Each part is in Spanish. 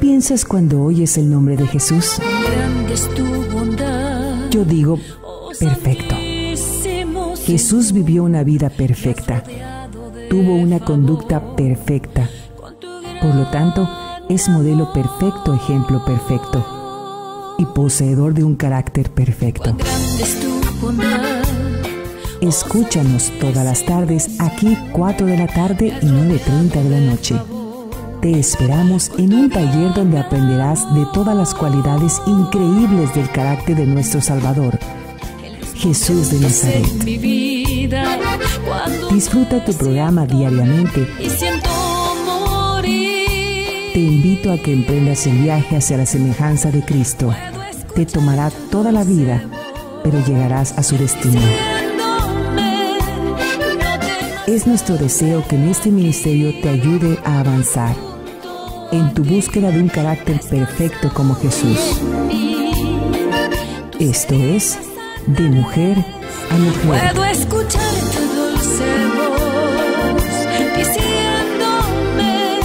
piensas cuando oyes el nombre de Jesús? Yo digo, perfecto. Jesús vivió una vida perfecta. Tuvo una conducta perfecta. Por lo tanto, es modelo perfecto, ejemplo perfecto y poseedor de un carácter perfecto. Escúchanos todas las tardes aquí 4 de la tarde y 9:30 de la noche. Te esperamos en un taller donde aprenderás de todas las cualidades increíbles del carácter de nuestro Salvador, Jesús de Nazaret. Disfruta tu programa diariamente. Te invito a que emprendas el viaje hacia la semejanza de Cristo. Te tomará toda la vida, pero llegarás a su destino. Es nuestro deseo que en este ministerio te ayude a avanzar en tu búsqueda de un carácter perfecto como Jesús. Esto es De Mujer a Mujer. Puedo escuchar tu dulce voz diciéndome,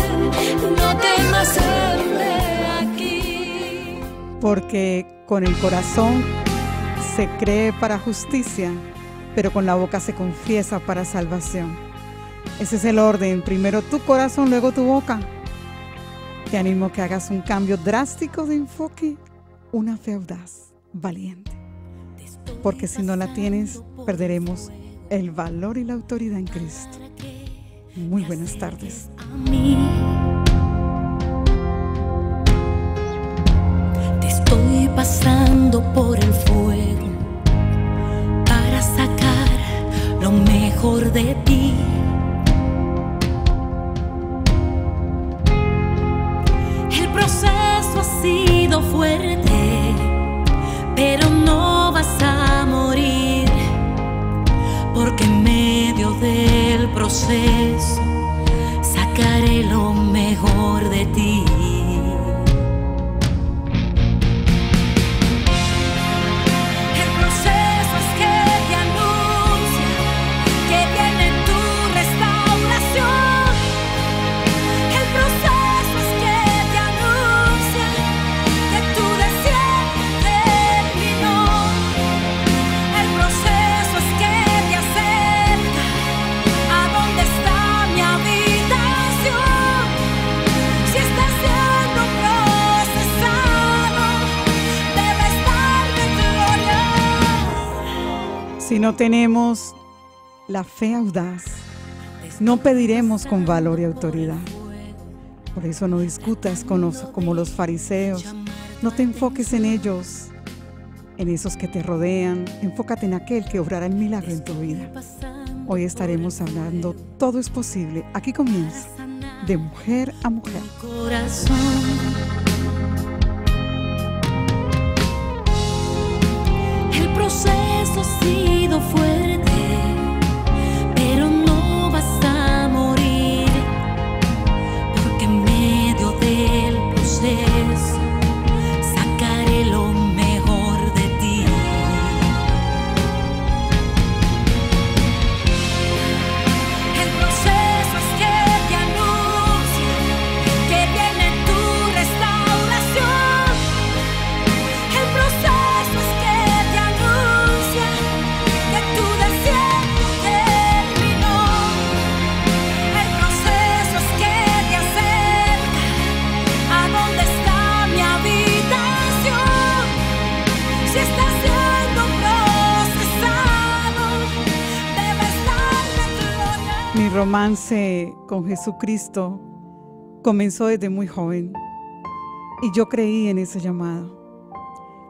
no temas, heme aquí. Porque con el corazón se cree para justicia, pero con la boca se confiesa para salvación. Ese es el orden. Primero tu corazón, luego tu boca. Te animo a que hagas un cambio drástico de enfoque, una fe audaz, valiente. Porque si no la tienes, perderemos el valor y la autoridad en Cristo. Muy buenas tardes. Te estoy pasando por el fuego para sacar lo mejor de ti. El proceso ha sido fuerte, pero no vas a morir, porque en medio del proceso sacaré lo mejor de ti. El proceso es que te anuncia que viene tu restauración. El proceso es que te anuncia que tu desierto terminó. El proceso es que te acerca a donde está mi habitación. Si estás siendo procesado, debes darle gloria. Si no tenemos la fe audaz, no pediremos con valor y autoridad. Por eso no discutas como los fariseos. No te enfoques en ellos, en esos que te rodean. Enfócate en aquel que obrará el milagro en tu vida. Hoy estaremos hablando Todo es posible. Aquí comienza De Mujer a Mujer. Corazón, el proceso ha sido fuerte, pero no vas a morir, porque en medio del proceso sacaré lo mejor de ti. El proceso es que te anuncia que viene tu restauración. El proceso es que te anuncia que tu desierto terminó. El proceso es que te acerca a donde está mi habitación. Si estás siendo procesado, debes darle gloria. Mi romance con Jesucristo comenzó desde muy joven y yo creí en ese llamado.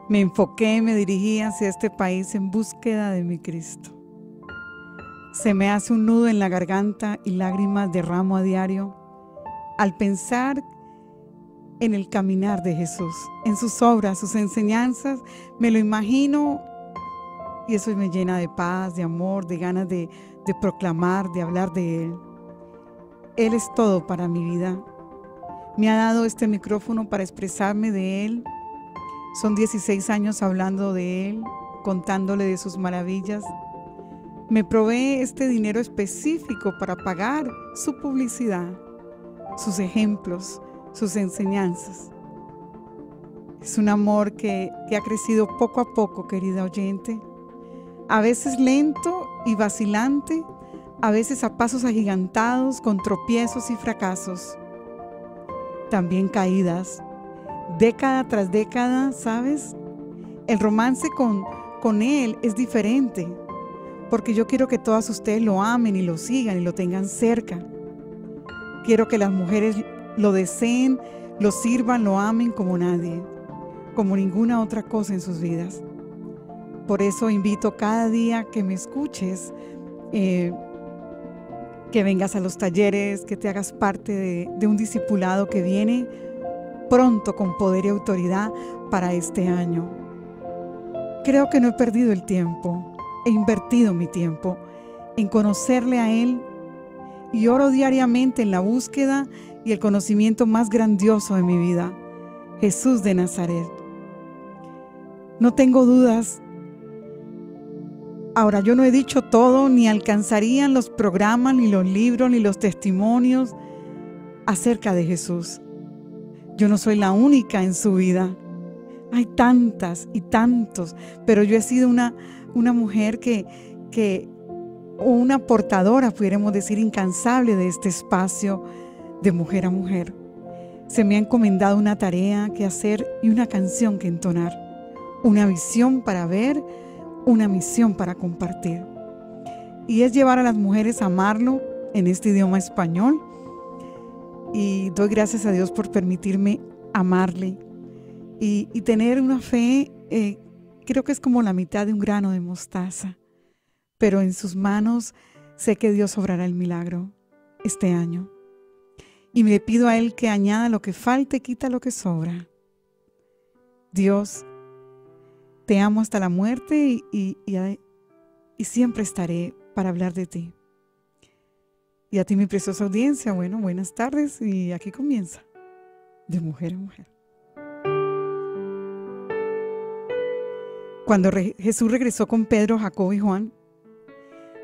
Me enfoqué, me dirigí hacia este país en búsqueda de mi Cristo. Se me hace un nudo en la garganta y lágrimas derramo a diario al pensar en el caminar de Jesús, en sus obras, sus enseñanzas. Me lo imagino y eso me llena de paz, de amor, de ganas de proclamar, de hablar de Él. Él es todo para mi vida. Me ha dado este micrófono para expresarme de Él. Son 16 años hablando de Él, contándole de sus maravillas. Me provee este dinero específico para pagar su publicidad, sus ejemplos, sus enseñanzas. Es un amor que ha crecido poco a poco, querida oyente. A veces lento y vacilante, a veces a pasos agigantados, con tropiezos y fracasos. También caídas, década tras década, ¿sabes? El romance con Él es diferente, porque yo quiero que todas ustedes lo amen y lo sigan y lo tengan cerca. Quiero que las mujeres lo deseen, lo sirvan, lo amen como nadie, como ninguna otra cosa en sus vidas. Por eso invito cada día que me escuches, que vengas a los talleres, que te hagas parte de un discipulado que viene pronto con poder y autoridad para este año. Creo que no he perdido el tiempo, he invertido mi tiempo en conocerle a Él y oro diariamente en la búsqueda y el conocimiento más grandioso de mi vida, Jesús de Nazaret. No tengo dudas. Ahora, yo no he dicho todo, ni alcanzarían los programas, ni los libros, ni los testimonios acerca de Jesús. Yo no soy la única en su vida. Hay tantas y tantos, pero yo he sido una mujer o una portadora, pudiéramos decir, incansable de este espacio de mujer a mujer. Se me ha encomendado una tarea que hacer y una canción que entonar, una visión para ver, una misión para compartir. Y es llevar a las mujeres a amarlo en este idioma español. Y doy gracias a Dios por permitirme amarle y tener una fe, creo que es como la mitad de un grano de mostaza. Pero en sus manos sé que Dios obrará el milagro este año. Y le pido a Él que añada lo que falta y quita lo que sobra. Dios, te amo hasta la muerte y siempre estaré para hablar de ti. Y a ti, mi preciosa audiencia, bueno, buenas tardes y aquí comienza De Mujer a Mujer. Cuando Jesús regresó con Pedro, Jacobo y Juan,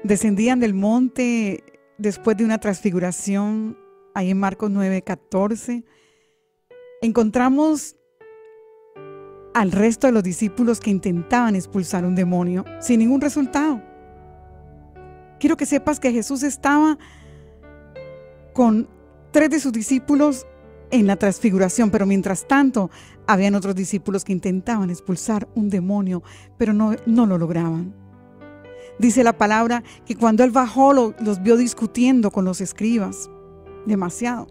descendían del monte después de una transfiguración, ahí en Marcos 9:14, encontramos al resto de los discípulos que intentaban expulsar un demonio sin ningún resultado. Quiero que sepas que Jesús estaba con 3 de sus discípulos en la transfiguración, pero mientras tanto habían otros discípulos que intentaban expulsar un demonio, pero no lo lograban. Dice la palabra que cuando Él bajó los vio discutiendo con los escribas, demasiado.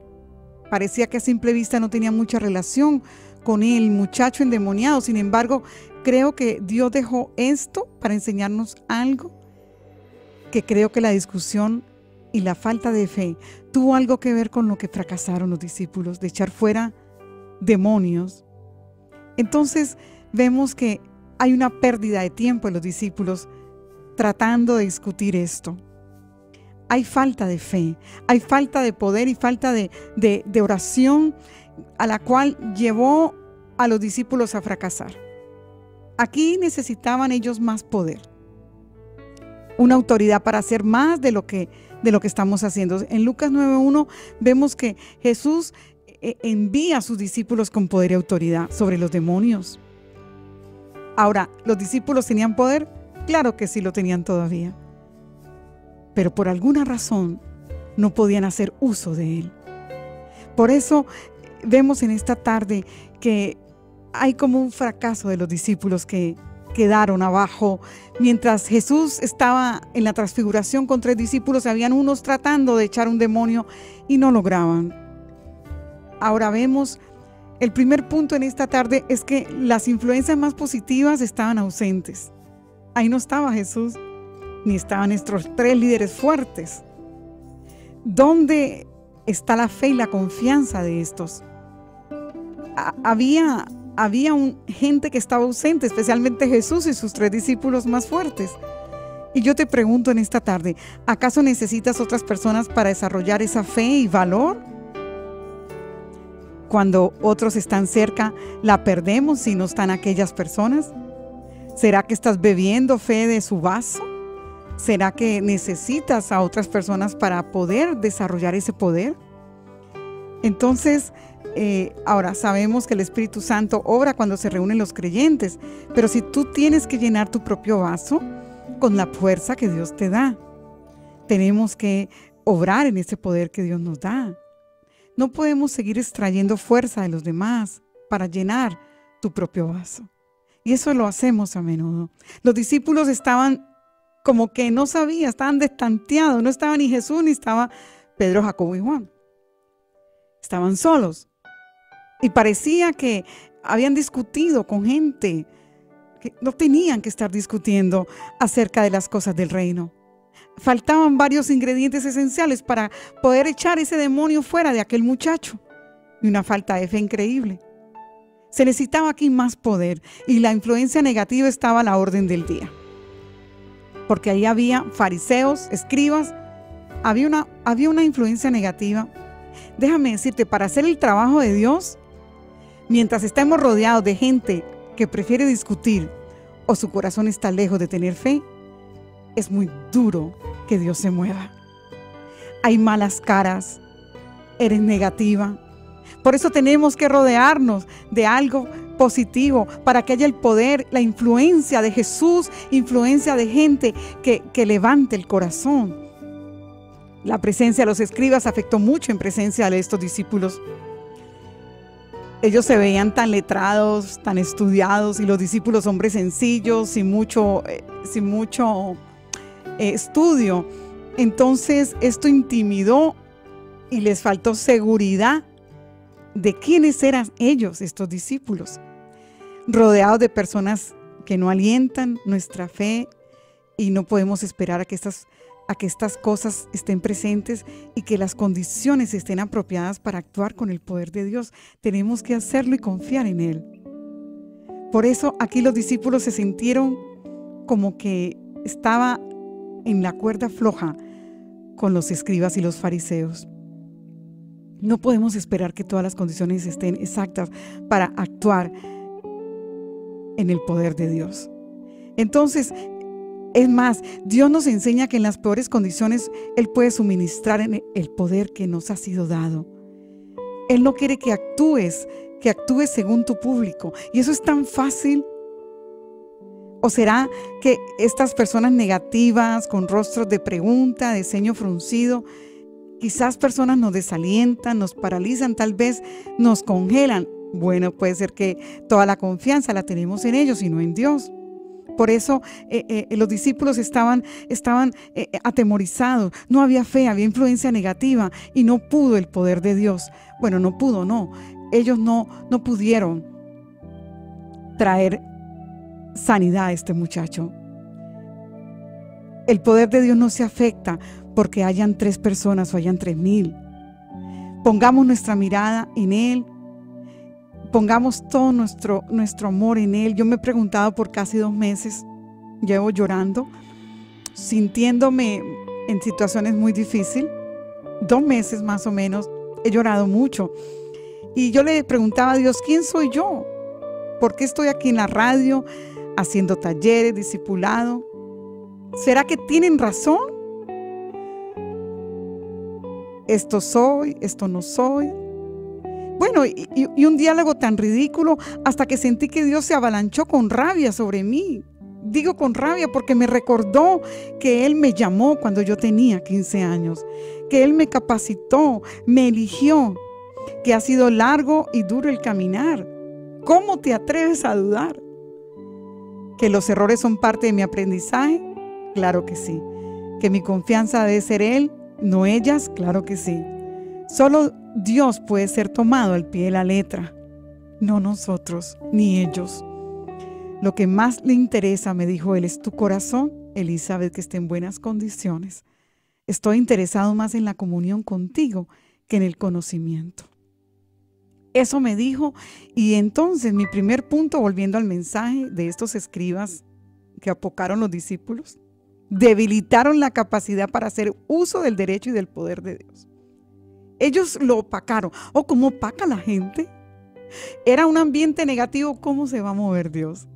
Parecía que a simple vista no tenía mucha relación con el muchacho endemoniado. Sin embargo, creo que Dios dejó esto para enseñarnos algo, que creo que la discusión y la falta de fe tuvo algo que ver con lo que fracasaron los discípulos, de echar fuera demonios. Entonces vemos que hay una pérdida de tiempo en los discípulos tratando de discutir esto. Hay falta de fe, hay falta de poder y falta de oración, a la cual llevó a los discípulos a fracasar. Aquí necesitaban ellos más poder, una autoridad para hacer más de lo que estamos haciendo. En Lucas 9:1 vemos que Jesús envía a sus discípulos con poder y autoridad sobre los demonios. Ahora, ¿los discípulos tenían poder? Claro que sí lo tenían todavía, pero por alguna razón no podían hacer uso de él. Por eso vemos en esta tarde que hay como un fracaso de los discípulos que quedaron abajo. Mientras Jesús estaba en la transfiguración con 3 discípulos, habían unos tratando de echar un demonio y no lograban. Ahora vemos, el primer punto en esta tarde es que las influencias más positivas estaban ausentes. Ahí no estaba Jesús, ni estaban nuestros 3 líderes fuertes. ¿Dónde está la fe y la confianza de estos? Había gente que estaba ausente, especialmente Jesús y sus 3 discípulos más fuertes. Y yo te pregunto en esta tarde, ¿acaso necesitas otras personas para desarrollar esa fe y valor? Cuando otros están cerca, ¿la perdemos si no están aquellas personas? ¿Será que estás bebiendo fe de su vaso? ¿Será que necesitas a otras personas para poder desarrollar ese poder? Entonces, Ahora sabemos que el Espíritu Santo obra cuando se reúnen los creyentes, pero si tú tienes que llenar tu propio vaso con la fuerza que Dios te da, tenemos que obrar en ese poder que Dios nos da. No podemos seguir extrayendo fuerza de los demás para llenar tu propio vaso. Y eso lo hacemos a menudo. Los discípulos estaban como que no sabían, estaban destanteados, no estaba ni Jesús ni estaba Pedro, Jacobo y Juan. Estaban solos. Y parecía que habían discutido con gente que no tenían que estar discutiendo acerca de las cosas del reino. Faltaban varios ingredientes esenciales para poder echar ese demonio fuera de aquel muchacho. Y una falta de fe increíble. Se necesitaba aquí más poder y la influencia negativa estaba a la orden del día. Porque ahí había fariseos, escribas, había una influencia negativa. Déjame decirte, para hacer el trabajo de Dios, mientras estemos rodeados de gente que prefiere discutir o su corazón está lejos de tener fe, es muy duro que Dios se mueva. Hay malas caras, eres negativa. Por eso tenemos que rodearnos de algo positivo para que haya el poder, la influencia de Jesús, influencia de gente que levante el corazón. La presencia de los escribas afectó mucho en presencia de estos discípulos. Ellos se veían tan letrados, tan estudiados, y los discípulos hombres sencillos, sin mucho estudio. Entonces esto intimidó y les faltó seguridad de quiénes eran ellos, estos discípulos, rodeados de personas que no alientan nuestra fe, y no podemos esperar a que estas cosas estén presentes y que las condiciones estén apropiadas para actuar con el poder de Dios. Tenemos que hacerlo y confiar en Él. Por eso aquí los discípulos se sintieron como que estaba en la cuerda floja con los escribas y los fariseos. No podemos esperar que todas las condiciones estén exactas para actuar en el poder de Dios. Entonces, es más, Dios nos enseña que en las peores condiciones Él puede suministrar en el poder que nos ha sido dado. Él no quiere que actúes según tu público. Y eso es tan fácil. ¿O será que estas personas negativas, con rostros de pregunta, de ceño fruncido, quizás personas nos desalientan, nos paralizan, tal vez nos congelan? Bueno, puede ser que toda la confianza la tenemos en ellos y no en Dios. Por eso los discípulos estaban atemorizados. No había fe, había influencia negativa y no pudo el poder de Dios. Bueno, no pudo, no. Ellos no pudieron traer sanidad a este muchacho. El poder de Dios no se afecta porque hayan 3 personas o hayan 3,000. Pongamos nuestra mirada en Él. Pongamos todo nuestro amor en Él. Yo me he preguntado por casi 2 meses. Llevo llorando, sintiéndome en situaciones muy difíciles. 2 meses más o menos. He llorado mucho. Y yo le preguntaba a Dios, ¿quién soy yo? ¿Por qué estoy aquí en la radio, haciendo talleres, discipulado? ¿Será que tienen razón? Esto soy, esto no soy. Bueno, y un diálogo tan ridículo hasta que sentí que Dios se avalanchó con rabia sobre mí. Digo con rabia porque me recordó que Él me llamó cuando yo tenía 15 años, que Él me capacitó, me eligió, que ha sido largo y duro el caminar. ¿Cómo te atreves a dudar? ¿Que los errores son parte de mi aprendizaje? Claro que sí. ¿Que mi confianza debe ser Él, no ellas? Claro que sí. Solo Dios puede ser tomado al pie de la letra, no nosotros ni ellos. Lo que más le interesa, me dijo él, es tu corazón, Elizabeth, que esté en buenas condiciones. Estoy interesado más en la comunión contigo que en el conocimiento. Eso me dijo, y entonces mi primer punto, volviendo al mensaje de estos escribas que apocaron los discípulos, debilitaron la capacidad para hacer uso del derecho y del poder de Dios. Ellos lo opacaron. ¿O cómo opaca la gente? Era un ambiente negativo. ¿Cómo se va a mover Dios?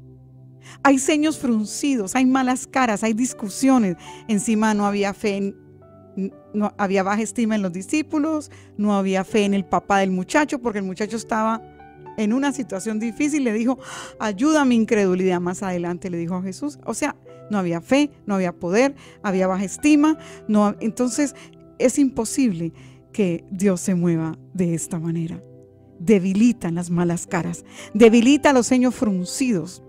Hay ceños fruncidos, hay malas caras, hay discusiones. Encima no había fe No había baja estima en los discípulos, no había fe en el papá del muchacho, porque el muchacho estaba en una situación difícil. Le dijo, ayuda a mi incredulidad. Más adelante le dijo a Jesús. O sea, no había fe, no había poder, había baja estima. Entonces es imposible que Dios se mueva de esta manera. Debilitan las malas caras, debilita los ceños fruncidos,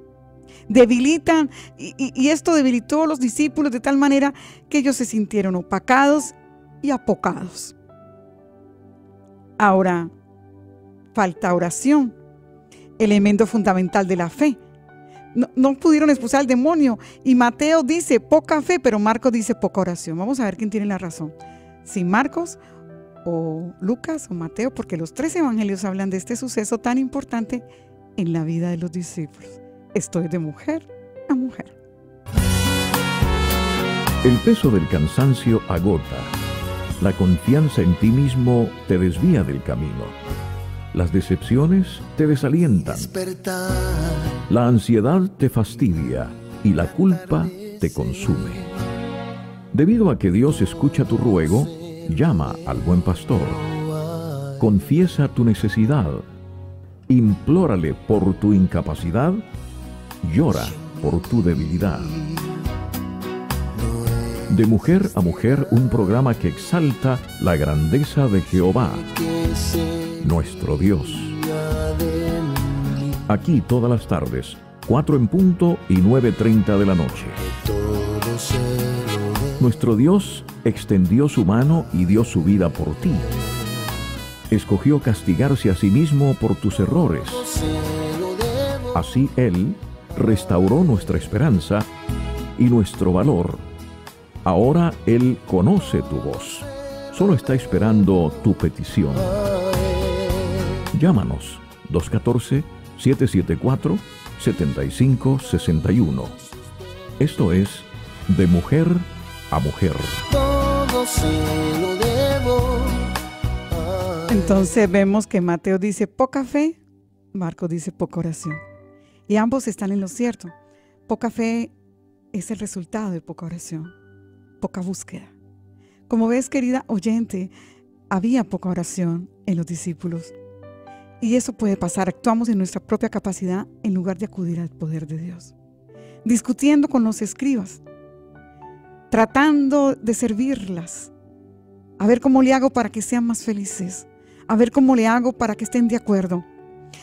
debilitan, y esto debilitó a los discípulos de tal manera que ellos se sintieron opacados y apocados. Ahora, falta oración, elemento fundamental de la fe. No pudieron expulsar al demonio, y Mateo dice poca fe, pero Marcos dice poca oración. Vamos a ver quién tiene la razón, si Marcos o Lucas o Mateo, porque los 3 evangelios hablan de este suceso tan importante en la vida de los discípulos. Esto es de mujer a mujer. El peso del cansancio agota. La confianza en ti mismo te desvía del camino. Las decepciones te desalientan. La ansiedad te fastidia y la culpa te consume. Debido a que Dios escucha tu ruego, llama al buen pastor. Confiesa tu necesidad. Implórale por tu incapacidad. Llora por tu debilidad. De mujer a mujer, un programa que exalta la grandeza de Jehová, nuestro Dios. Aquí todas las tardes, 4 en punto y 9:30 de la noche. Nuestro Dios extendió su mano y dio su vida por ti. Escogió castigarse a sí mismo por tus errores. Así Él restauró nuestra esperanza y nuestro valor. Ahora Él conoce tu voz. Solo está esperando tu petición. Llámanos 214-774-7561. Esto es De Mujer a Mujer. Todo se lo debo. Entonces vemos que Mateo dice poca fe, Marcos dice poca oración. Y ambos están en lo cierto. Poca fe es el resultado de poca oración, poca búsqueda. Como ves, querida oyente, había poca oración en los discípulos. Y eso puede pasar. Actuamos en nuestra propia capacidad en lugar de acudir al poder de Dios. Discutiendo con los escribas, tratando de servirlas, a ver cómo le hago para que sean más felices, a ver cómo le hago para que estén de acuerdo.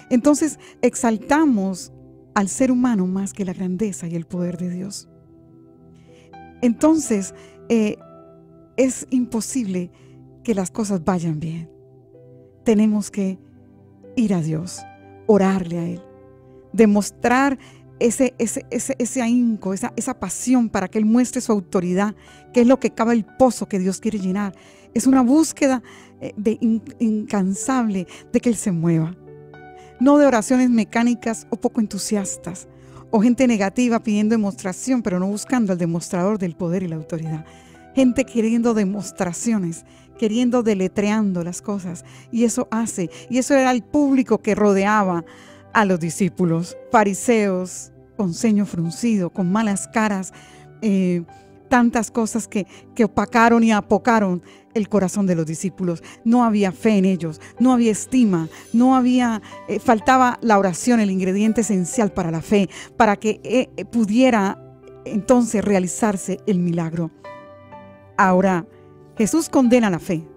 Entonces exaltamos al ser humano más que la grandeza y el poder de Dios. Entonces es imposible que las cosas vayan bien. Tenemos que ir a Dios, orarle a Él, demostrar ese ahínco, esa pasión para que Él muestre su autoridad, que es lo que cava el pozo que Dios quiere llenar. Es una búsqueda incansable de que Él se mueva. No de oraciones mecánicas o poco entusiastas, o gente negativa pidiendo demostración, pero no buscando al demostrador del poder y la autoridad. Gente queriendo demostraciones, deletreando las cosas, y eso era el público que rodeaba a los discípulos, fariseos con ceño fruncido, con malas caras, tantas cosas que opacaron y apocaron el corazón de los discípulos. No había fe en ellos, no había estima, faltaba la oración, el ingrediente esencial para la fe, para que pudiera entonces realizarse el milagro. Ahora, Jesús condena la fe.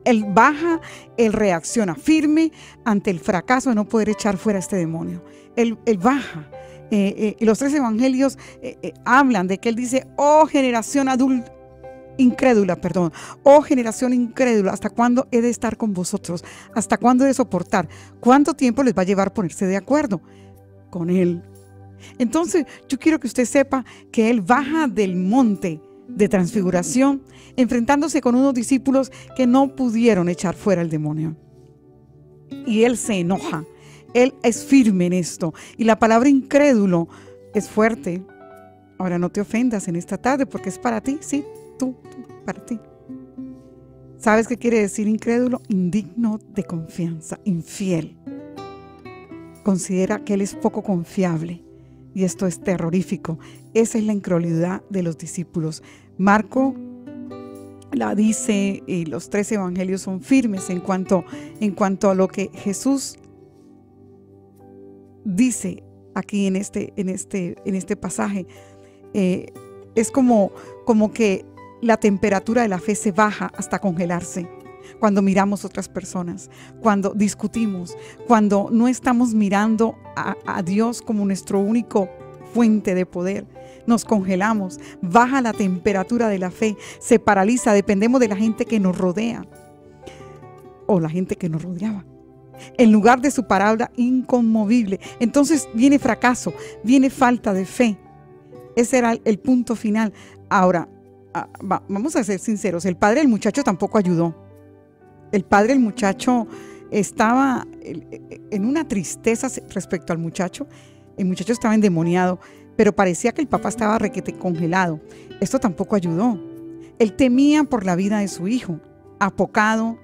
Él baja, Él reacciona firme ante el fracaso de no poder echar fuera a este demonio. Él baja. Los 3 evangelios hablan de que Él dice, oh generación incrédula, ¿hasta cuándo he de estar con vosotros? ¿Hasta cuándo he de soportar? ¿Cuánto tiempo les va a llevar ponerse de acuerdo con Él? Entonces, yo quiero que usted sepa que Él baja del monte de transfiguración, enfrentándose con unos discípulos que no pudieron echar fuera el demonio. Y Él se enoja. Él es firme en esto. Y la palabra incrédulo es fuerte. Ahora no te ofendas en esta tarde porque es para ti, sí, tú, para ti. ¿Sabes qué quiere decir incrédulo? Indigno de confianza, infiel. Considera que Él es poco confiable. Y esto es terrorífico. Esa es la incredulidad de los discípulos. Marcos la dice, y los 3 evangelios son firmes en cuanto a lo que Jesús dice aquí en este pasaje. Es como que la temperatura de la fe se baja hasta congelarse cuando miramos a otras personas, cuando discutimos, cuando no estamos mirando a Dios como nuestro único fuente de poder. Nos congelamos, baja la temperatura de la fe, se paraliza, dependemos de la gente que nos rodea o la gente que nos rodeaba. En lugar de su palabra inconmovible, entonces viene fracaso, viene falta de fe. Ese era el punto final. Ahora, vamos a ser sinceros, el padre del muchacho tampoco ayudó. El padre del muchacho estaba en una tristeza respecto al muchacho. El muchacho estaba endemoniado, pero parecía que el papá estaba requete congelado. Esto tampoco ayudó. Él temía por la vida de su hijo. Apocado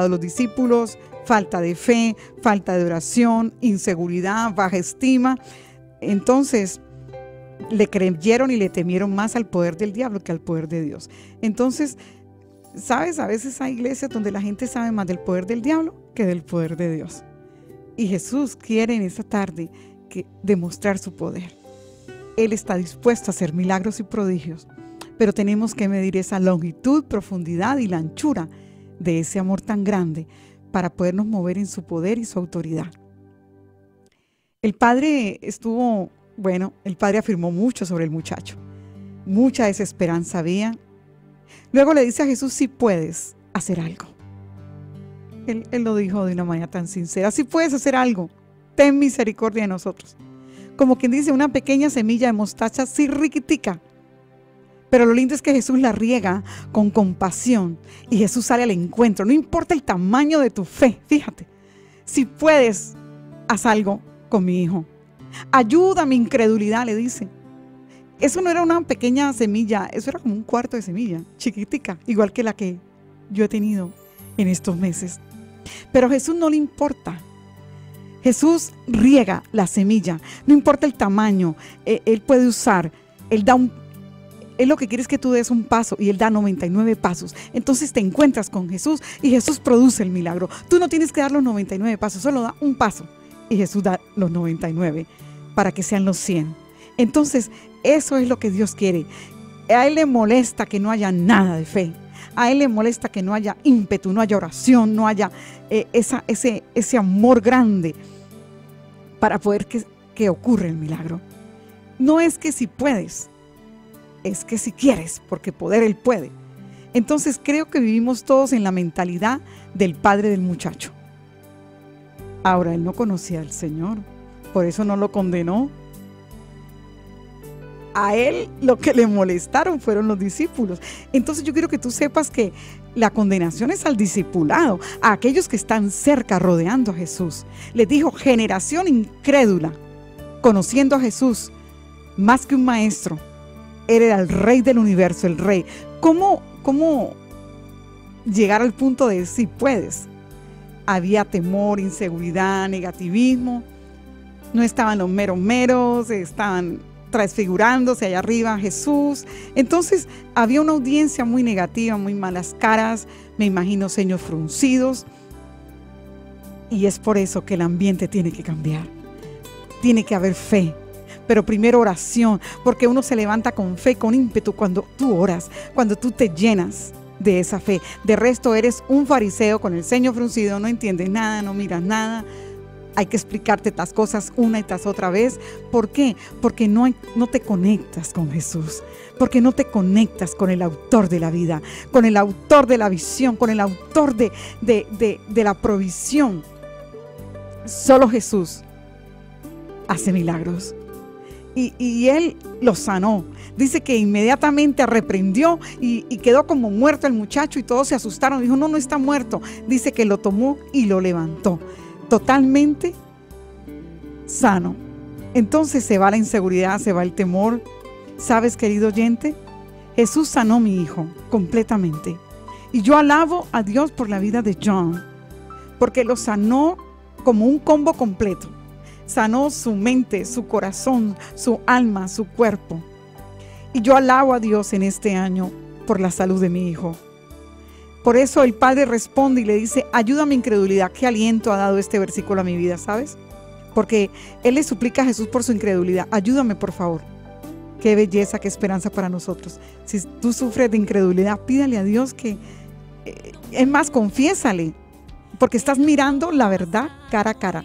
los discípulos, falta de fe, falta de oración, inseguridad, baja estima. Entonces, le creyeron y le temieron más al poder del diablo que al poder de Dios. Entonces, ¿sabes? A veces hay iglesias donde la gente sabe más del poder del diablo que del poder de Dios. Y Jesús quiere en esta tarde demostrar su poder. Él está dispuesto a hacer milagros y prodigios, pero tenemos que medir esa longitud, profundidad y la anchura de ese amor tan grande para podernos mover en su poder y su autoridad. El padre afirmó mucho sobre el muchacho. Mucha desesperanza había. Luego le dice a Jesús, si puedes hacer algo. Él lo dijo de una manera tan sincera. Si puedes hacer algo, ten misericordia de nosotros. Como quien dice, una pequeña semilla de mostaza riquitica. Pero lo lindo es que Jesús la riega con compasión y Jesús sale al encuentro. No importa el tamaño de tu fe, fíjate. Si puedes, haz algo con mi hijo. Ayuda a mi incredulidad, le dice. Eso no era una pequeña semilla, eso era como un cuarto de semilla, chiquitica, igual que la que yo he tenido en estos meses. Pero a Jesús no le importa. Jesús riega la semilla, no importa el tamaño, Él puede usar, Él lo que quiere es que tú des un paso y Él da 99 pasos. Entonces te encuentras con Jesús y Jesús produce el milagro. Tú no tienes que dar los 99 pasos, solo da un paso y Jesús da los 99 para que sean los 100. Entonces eso es lo que Dios quiere. A Él le molesta que no haya nada de fe. A Él le molesta que no haya ímpetu, no haya oración, no haya ese amor grande para poder que ocurra el milagro. No es que si puedes, es que si quieres, porque poder Él puede. Entonces creo que vivimos todos en la mentalidad del padre del muchacho. Ahora, él no conocía al Señor, por eso no lo condenó. A él lo que le molestaron fueron los discípulos. Entonces yo quiero que tú sepas que la condenación es al discipulado, a aquellos que están cerca rodeando a Jesús. Les dijo, generación incrédula, conociendo a Jesús más que un maestro. Él era el rey del universo, el rey. ¿Cómo llegar al punto de si puedes? Había temor, inseguridad, negativismo. No estaban los meros, estaban transfigurándose allá arriba Jesús. Entonces había una audiencia muy negativa, muy malas caras, me imagino ceños fruncidos. Y es por eso que el ambiente tiene que cambiar. Tiene que haber fe. Pero primero oración, porque uno se levanta con fe, con ímpetu cuando tú oras, cuando tú te llenas de esa fe. De resto eres un fariseo con el ceño fruncido, no entiendes nada, no miras nada. Hay que explicarte estas cosas una y tras otra vez. ¿Por qué? Porque no te conectas con Jesús. Porque no te conectas con el autor de la vida, con el autor de la visión, con el autor de la provisión. Solo Jesús hace milagros. Y Él lo sanó. Dice que inmediatamente reprendió y quedó como muerto el muchacho y todos se asustaron. Dijo, no está muerto. Dice que lo tomó y lo levantó. Totalmente sano. Entonces se va la inseguridad, se va el temor. ¿Sabes, querido oyente? Jesús sanó a mi hijo completamente. Y yo alabo a Dios por la vida de John, porque lo sanó como un combo completo. Sanó su mente, su corazón, su alma, su cuerpo. Y yo alabo a Dios en este año por la salud de mi hijo. Por eso el padre responde y le dice, ayuda a mi incredulidad. Qué aliento ha dado este versículo a mi vida, ¿sabes? Porque él le suplica a Jesús por su incredulidad. Ayúdame, por favor. Qué belleza, qué esperanza para nosotros. Si tú sufres de incredulidad, pídale a Dios que, es más, confiésale, porque estás mirando la verdad cara a cara.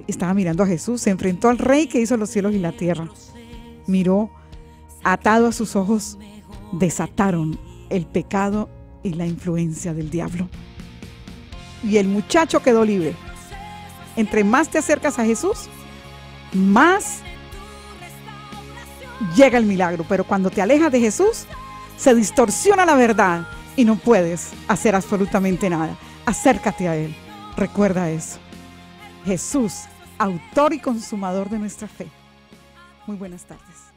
Estaba mirando a Jesús, se enfrentó al Rey que hizo los cielos y la tierra. Miró, atado a sus ojos, desataron el pecado y la influencia del diablo. Y el muchacho quedó libre. Entre más te acercas a Jesús, más llega el milagro. Pero cuando te alejas de Jesús, se distorsiona la verdad y no puedes hacer absolutamente nada. Acércate a Él. Recuerda eso. Jesús, autor y consumador de nuestra fe. Muy buenas tardes.